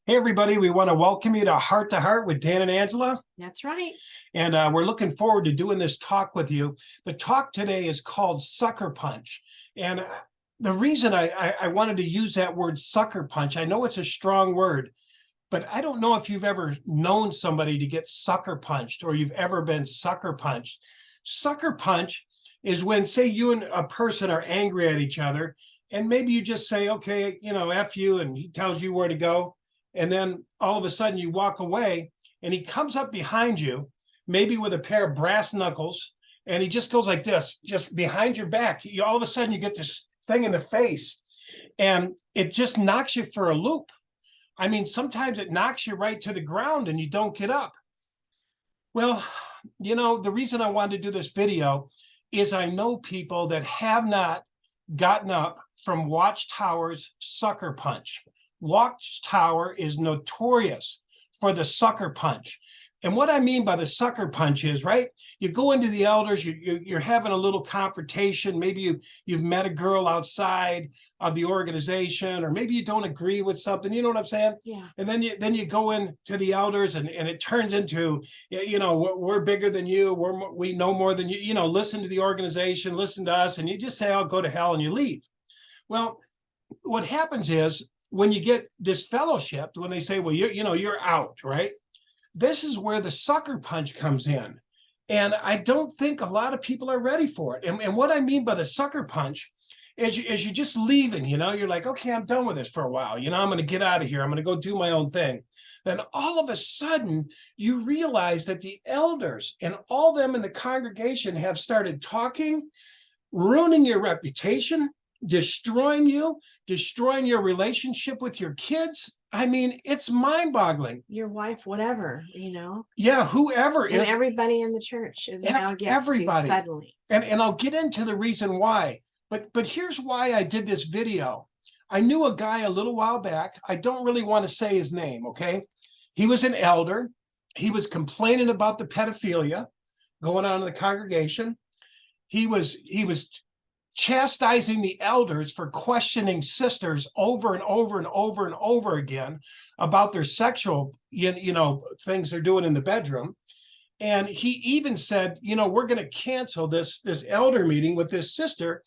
Hey, everybody, we want to welcome you to Heart with Dan and Angela. That's right. And we're looking forward to doing this talk with you. The talk today is called Sucker Punch. And the reason I wanted to use that word sucker punch, I know it's a strong word, but I don't know if you've ever known somebody to get sucker punched or you've ever been sucker punched. Sucker punch is when, say, you and a person are angry at each other, and maybe you just say, okay, F you, and he tells you where to go. And then all of a sudden you walk away and he comes up behind you, maybe with a pair of brass knuckles, and he just goes like this, just behind your back. All of a sudden you get this thing in the face and it just knocks you for a loop. I mean, sometimes it knocks you right to the ground and you don't get up. Well, the reason I wanted to do this video is I know people that have not gotten up from Watchtower's sucker punch. Watchtower is notorious for the sucker punch. And what I mean by the sucker punch is, right, you go into the elders, you're having a little confrontation. Maybe you've met a girl outside of the organization, or maybe you don't agree with something, you know what I'm saying? Yeah. And then you go in to the elders and it turns into, we're bigger than you, we know more than you, listen to the organization, listen to us, and you just say, I'll go to hell, and you leave. Well, what happens is, when you get disfellowshipped, when they say, well, you're out, right? This is where the sucker punch comes in. And I don't think a lot of people are ready for it. And what I mean by the sucker punch is you're just leaving, you're like, okay, I'm done with this for a while. I'm going to get out of here. I'm going to go do my own thing. Then all of a sudden, you realize that the elders and all them in the congregation have started talking, ruining your reputation, destroying your relationship with your kids. I mean, it's mind-boggling. Your wife, whatever, Yeah, whoever and is. everybody in the church is now against everybody. you suddenly. And I'll get into the reason why. But here's why I did this video. I knew a guy a little while back. I don't really want to say his name, okay? He was an elder. He was complaining about the pedophilia going on in the congregation. He was chastising the elders for questioning sisters over and over and over and over again about their sexual, things they're doing in the bedroom. And he even said, we're going to cancel this elder meeting with this sister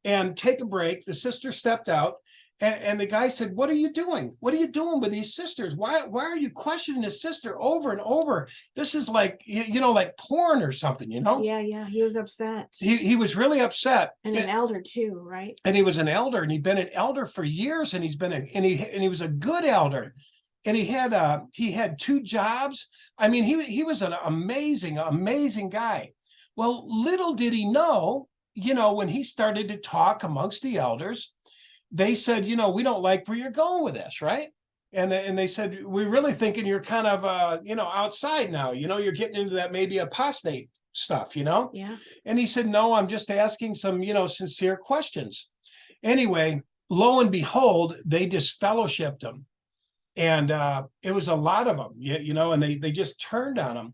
and take a break. The sister stepped out. And the guy said, what are you doing? What are you doing with these sisters? Why are you questioning his sister over and over? This is like, like porn or something, Yeah. He was upset. He was really upset. And an elder too, right? And he was an elder, and he'd been an elder for years, and he was a good elder. And he had 2 jobs. I mean, he was an amazing guy. Well, little did he know, when he started to talk amongst the elders, they said, we don't like where you're going with this, right? And they said, we're really thinking you're kind of, outside now. You're getting into that maybe apostate stuff, Yeah. And he said, no, I'm just asking some, sincere questions. Anyway, lo and behold, they disfellowshipped him. And it was a lot of them, and they just turned on him.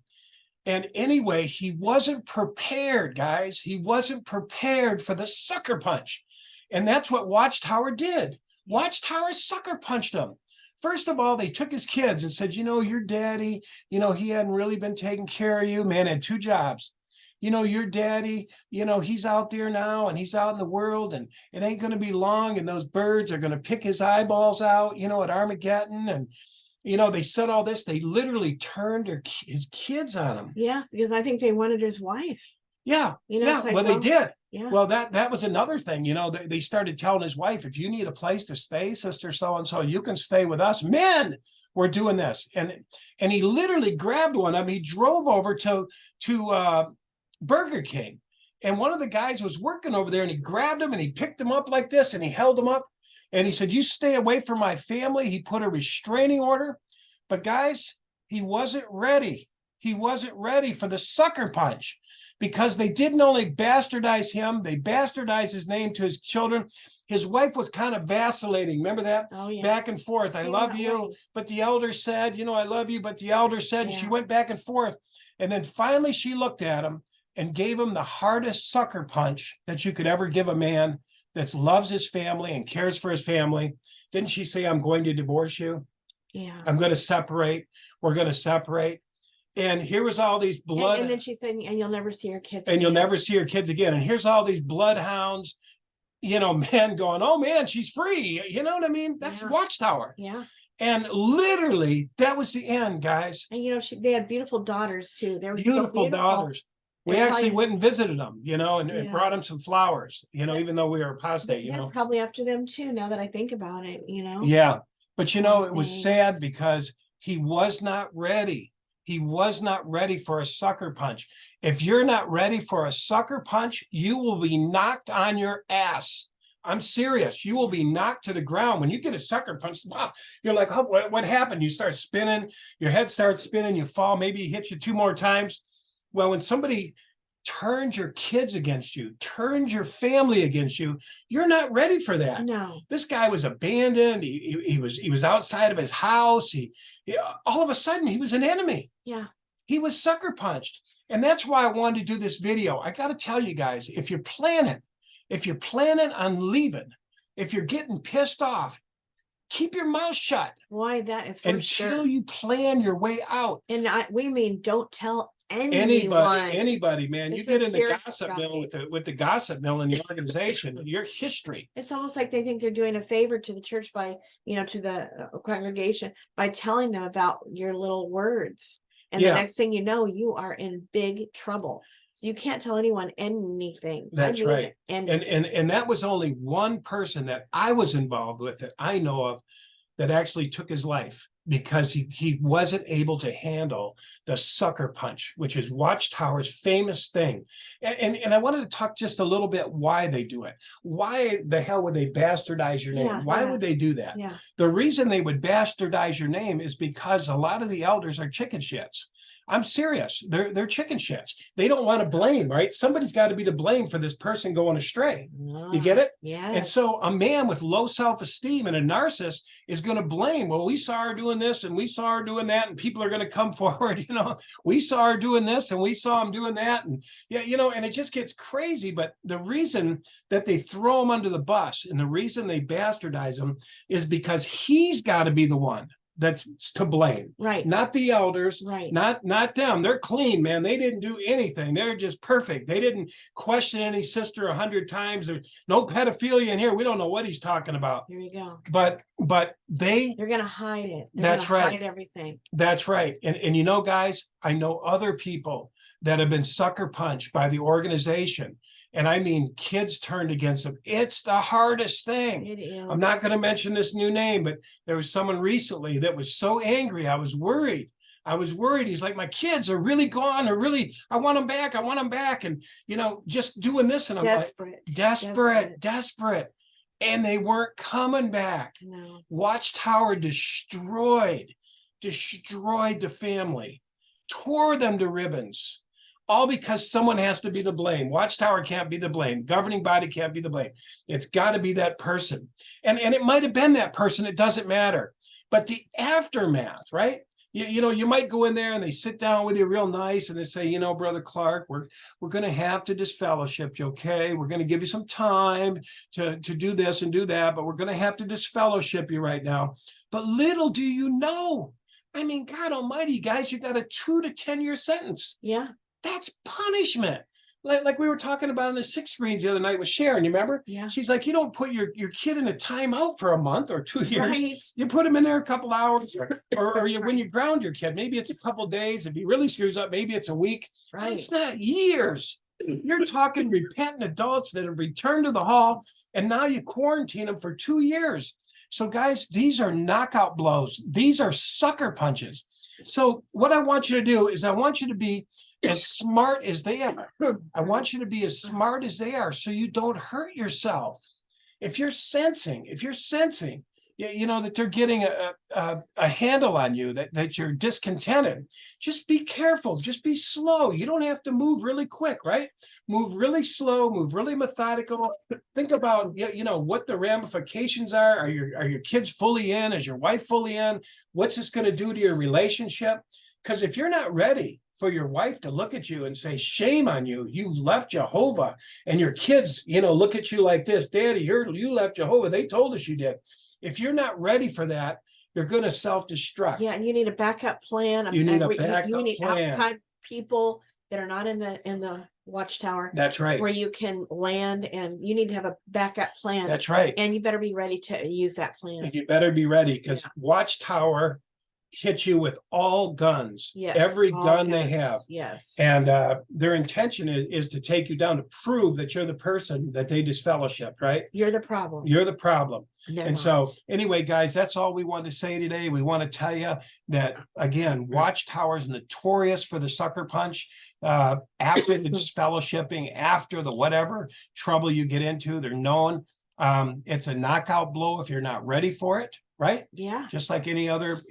And anyway, he wasn't prepared, guys. He wasn't prepared for the sucker punch. And that's what Watchtower did. Watchtower sucker punched him. First of all, they took his kids and said, your daddy, he hadn't really been taking care of you. Man had 2 jobs. Your daddy, he's out there now and he's out in the world, and it ain't going to be long. And those birds are going to pick his eyeballs out, at Armageddon. And, they said all this. They literally turned his kids on him. Yeah, because I think they wanted his wife. Yeah. It's like, well, they did. Yeah. Well, that was another thing. They started telling his wife, if you need a place to stay, sister so-and-so, you can stay with us. Men, we're doing this. And he literally grabbed one of them. He drove over to Burger King. And one of the guys was working over there, and he grabbed him and he picked him up like this and he held him up. And he said, you stay away from my family. He put a restraining order. But guys, he wasn't ready. He wasn't ready for the sucker punch, because they didn't only bastardize him, they bastardized his name to his children. His wife was kind of vacillating. Remember that? Oh, yeah. Back and forth. I love you, but the elder said, I love you, but the elder said, Yeah. She went back and forth. And then finally she looked at him and gave him the hardest sucker punch that you could ever give a man that loves his family and cares for his family. Didn't she say, I'm going to divorce you? Yeah. I'm going to separate. We're going to separate. And here was all these blood. And then she said, and you'll never see your kids and you'll again. never see your kids again. And here's all these bloodhounds, men going, oh man, she's free. You know what I mean? That's Yeah. Watchtower. Yeah. And literally, that was the end, guys. And they had beautiful daughters too. They were so Beautiful daughters. We They're actually probably- went and visited them, and Yeah. brought them some flowers, Yeah. even though we were apostate, They're probably after them too, now that I think about it, Yeah. But Poor it was sad things. because he was not ready. He was not ready for a sucker punch. If you're not ready for a sucker punch, you will be knocked on your ass. I'm serious. You will be knocked to the ground. When you get a sucker punch, wow, you're like, oh, what happened? You start spinning, your head starts spinning, you fall, maybe he hits you 2 more times. Well, when somebody turns your kids against you, turns your family against you, you're not ready for that. No. This guy was abandoned. He was outside of his house. All of a sudden he was an enemy. Yeah. He was sucker punched. And that's why I wanted to do this video. I got to tell you guys, if you're planning on leaving, if you're getting pissed off, keep your mouth shut. Why, that is for until sure. you plan your way out. And we mean don't tell anyone. Anybody, man. This You get is in the serious, gossip mill guys. with the gossip mill in the organization, your history. It's almost like they think they're doing a favor to the church by, to the congregation by telling them about your little words. And Yeah. the next thing you know, you are in big trouble. So you can't tell anyone anything. That's right. And that was only one person that I was involved with that I know of that actually took his life because he wasn't able to handle the sucker punch, which is Watchtower's famous thing. And I wanted to talk just a little bit why they do it. Why the hell would they bastardize your name? Yeah, Why yeah. would they do that? yeah, The reason they would bastardize your name is because a lot of the elders are chicken shits. I'm serious. They're chicken shits. They don't want to blame, right? Somebody's got to be to blame for this person going astray. You get it? Yeah. And so a man with low self-esteem and a narcissist is going to blame, well, we saw her doing this and we saw her doing that, and people are going to come forward, we saw her doing this and we saw him doing that. And and it just gets crazy. But the reason that they throw him under the bus and the reason they bastardize him is because he's got to be the one that's to blame. Right. Not the elders, Right. not them. They're clean, man. They didn't do anything. They're just perfect. They didn't question any sister 100 times. There's no pedophilia in here. We don't know what he's talking about. Here you go. But they're gonna hide it. That's right. Hide everything. That's right. And guys, I know other people that have been sucker punched by the organization. And I mean, kids turned against them. It's the hardest thing. It is. I'm not going to mention this new name, but there was someone recently that was so angry. I was worried. He's like, my kids are really gone. I want them back. I want them back. And, just doing this. And I'm Desperate. like, desperate. And they weren't coming back. No. Watchtower destroyed the family, tore them to ribbons. All because someone has to be the blame. Watchtower can't be the blame. Governing body can't be the blame. It's got to be that person. And it might have been that person. It doesn't matter. But the aftermath, right? You might go in there and they sit down with you real nice and they say, Brother Clark, we're going to have to disfellowship you, okay? We're going to give you some time to do this and do that, but we're going to have to disfellowship you right now. But little do you know, I mean, God almighty, guys, you got a 2 to 10 year sentence. Yeah. That's punishment. Like we were talking about in the 6 screens the other night with Sharon, you remember? Yeah. She's like, you don't put your kid in a timeout for a month or 2 years. Right. You put him in there a couple hours or when you ground your kid, maybe it's a couple days. If he really screws up, maybe it's a week. Right. It's not years. You're talking repentant adults that have returned to the hall, and now you quarantine them for 2 years. So guys, these are knockout blows. These are sucker punches. So what I want you to do is I want you to be as smart as they are. I want you to be as smart as they are so you don't hurt yourself. If you're sensing, that they're getting a handle on you, that you're discontented, just be careful, just be slow. You don't have to move really quick, right? Move really slow, move really methodical. Think about, what the ramifications are. Are your kids fully in? Is your wife fully in? What's this going to do to your relationship? Because if you're not ready for your wife to look at you and say, shame on you, you've left Jehovah, and your kids, look at you like this, Daddy, you left Jehovah. They told us you did. If you're not ready for that, You're going to self-destruct. Yeah, and you need a backup plan. You need a you backup need plan. outside people that are not in the Watchtower That's right. where you can land, and you need to have a backup plan. That's right. And you better be ready to use that plan. You better be ready, because Yeah. Watchtower hit you with all guns, Yes, every all gun they guns. have. Yes. And their intention is to take you down, to prove that you're the person that they disfellowshipped, right? You're the problem. You're the problem. They're And not. so anyway, guys, that's all we wanted to say today. We want to tell you that, again, Watchtower is notorious for the sucker punch. After the disfellowshipping, after the whatever trouble you get into, they're known. It's a knockout blow if you're not ready for it, right? Yeah. Just like any other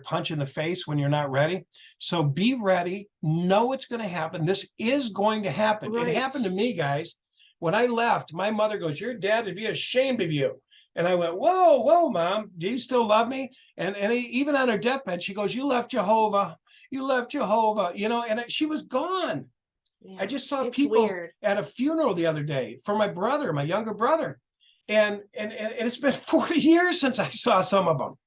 punch in the face when you're not ready. So be ready. Know it's going to happen. This is going to happen. Right. It happened to me, guys. When I left, my mother goes, "Your dad would be ashamed of you." And I went, whoa, Mom, do you still love me? And even on her deathbed, she goes, "You left Jehovah. You left Jehovah," and she was gone. Yeah. I just saw It's people weird. at a funeral the other day for my brother, my younger brother. And it's been 40 years since I saw some of them.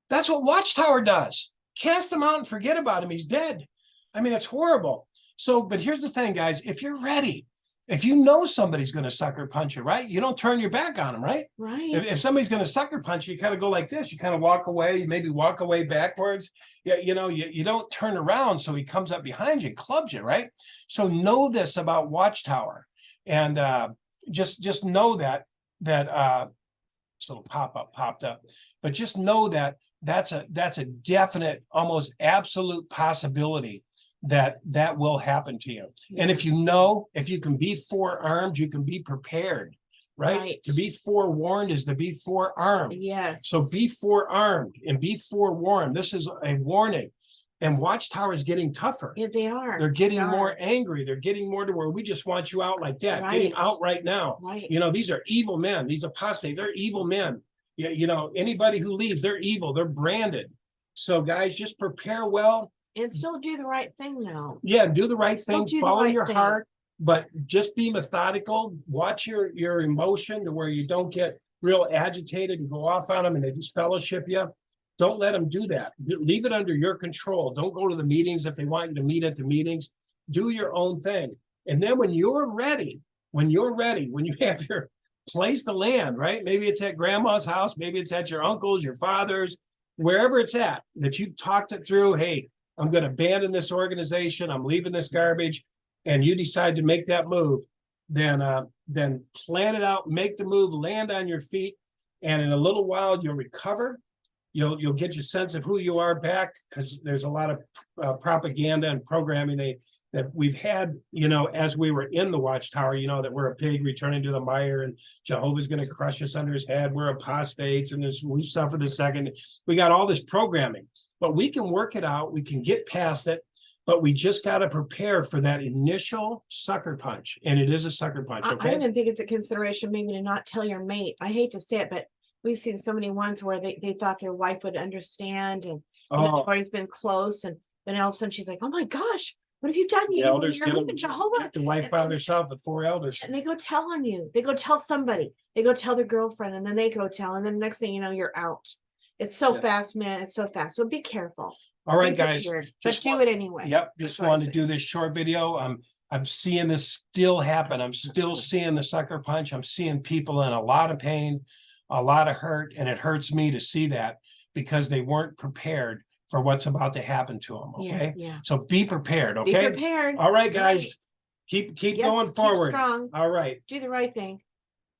That's what Watchtower does. Cast him out and forget about him. He's dead. I mean, it's horrible. So, but here's the thing, guys. If you're ready, if you know somebody's going to sucker punch you, right? You don't turn your back on them, right? Right. If somebody's going to sucker punch you, you kind of go like this. You kind of walk away. You maybe walk away backwards. Yeah, you don't turn around so he comes up behind you and clubs you, right? So know this about Watchtower, and just know that this little pop-up popped up, but just know that that's a definite, almost absolute possibility that will happen to you. And if you can be forearmed, you can be prepared, right? To be forewarned is to be forearmed. Yes. So be forearmed and be forewarned. This is a warning. And Watchtower is getting tougher. Yeah, they are. They're getting more angry. They're getting more to where we just want you out like that. Get him out right now. Right. These are evil men. These apostates, they're evil men. Yeah, anybody who leaves, they're evil. They're branded. So guys, just prepare well. And still do the right thing now. Yeah, do the right thing. Follow your heart, but just be methodical. Watch your emotion to where you don't get real agitated and go off on them and they disfellowship you. Don't let them do that. Leave it under your control. Don't go to the meetings if they want you to meet at the meetings. Do your own thing. And then when you're ready, when you have your place to land, right? Maybe it's at grandma's house, maybe it's at your uncle's, your father's, wherever it's at, that you've talked it through. Hey, I'm going to abandon this organization. I'm leaving this garbage. And you decide to make that move, then plan it out, make the move, land on your feet. And in a little while, you'll recover. You'll get your sense of who you are back, because there's a lot of propaganda and programming that we've had, as we were in the Watchtower, that we're a pig returning to the mire and Jehovah's going to crush us under his head. We're apostates and we suffer the second. We got all this programming, but we can work it out. We can get past it, but we just got to prepare for that initial sucker punch. And it is a sucker punch. Okay. I even think it's a consideration maybe to not tell your mate. I hate to say it, but we've seen so many ones where they thought their wife would understand, and they've always been close, and then all of a sudden she's like, "Oh my gosh, what have you done? The elders You're leaving Jehovah." The wife by herself with 4 elders. And they go tell on you. They go tell somebody. They go tell their girlfriend, and then they go tell, and then the next thing you know, you're out. It's so fast, man. It's so fast. So be careful. All right, guys. But do it anyway. Yep. Just wanted to do this short video. I'm seeing this still happen. I'm still seeing the sucker punch. I'm seeing people in a lot of pain, a lot of hurt, and it hurts me to see that, because they weren't prepared for what's about to happen to them. Okay. Yeah. So be prepared. Okay. Be prepared. All right, guys. Keep going forward. Keep strong. All right. Do the right thing.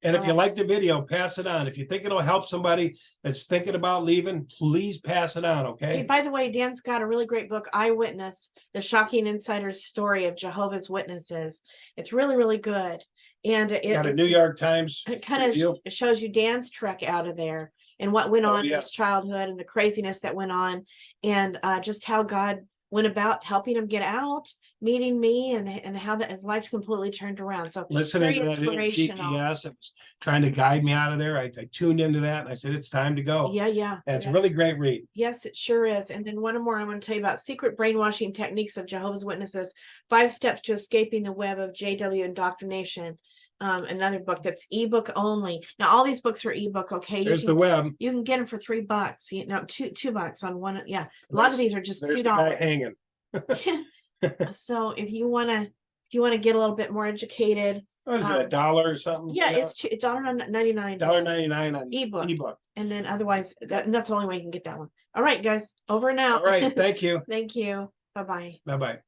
And if you like the video, pass it on. If you think it'll help somebody that's thinking about leaving, please pass it on. Okay. Hey, by the way, Dan's got a really great book, Eyewitness: The Shocking Insider's Story of Jehovah's Witnesses. It's really, really good. And it got a New York Times. It kind of shows you Dan's trek out of there and what went on in his childhood and the craziness that went on, and just how God went about helping him get out, meeting me, and how that his life completely turned around. So listening to that GPS, it was trying to guide me out of there. I tuned into that and I said, it's time to go. Yeah. And it's a really great read. Yes, it sure is. And then one more I want to tell you about: Secret Brainwashing Techniques of Jehovah's Witnesses, 5 Steps to Escaping the Web of JW Indoctrination. another book that's ebook only. Now all these books are ebook. Okay, There's the web. you can get them for $3. You know, $2 on one. Yeah, a lot of these are just There's the guy $2. hanging. So if you wanna get a little bit more educated, What is it, $1 or something? yeah, it's $1.99. $1.99 on ebook. And then otherwise, that's the only way you can get that one. All right, guys, over and out. All right, thank you. Thank you. Bye-bye. Bye-bye.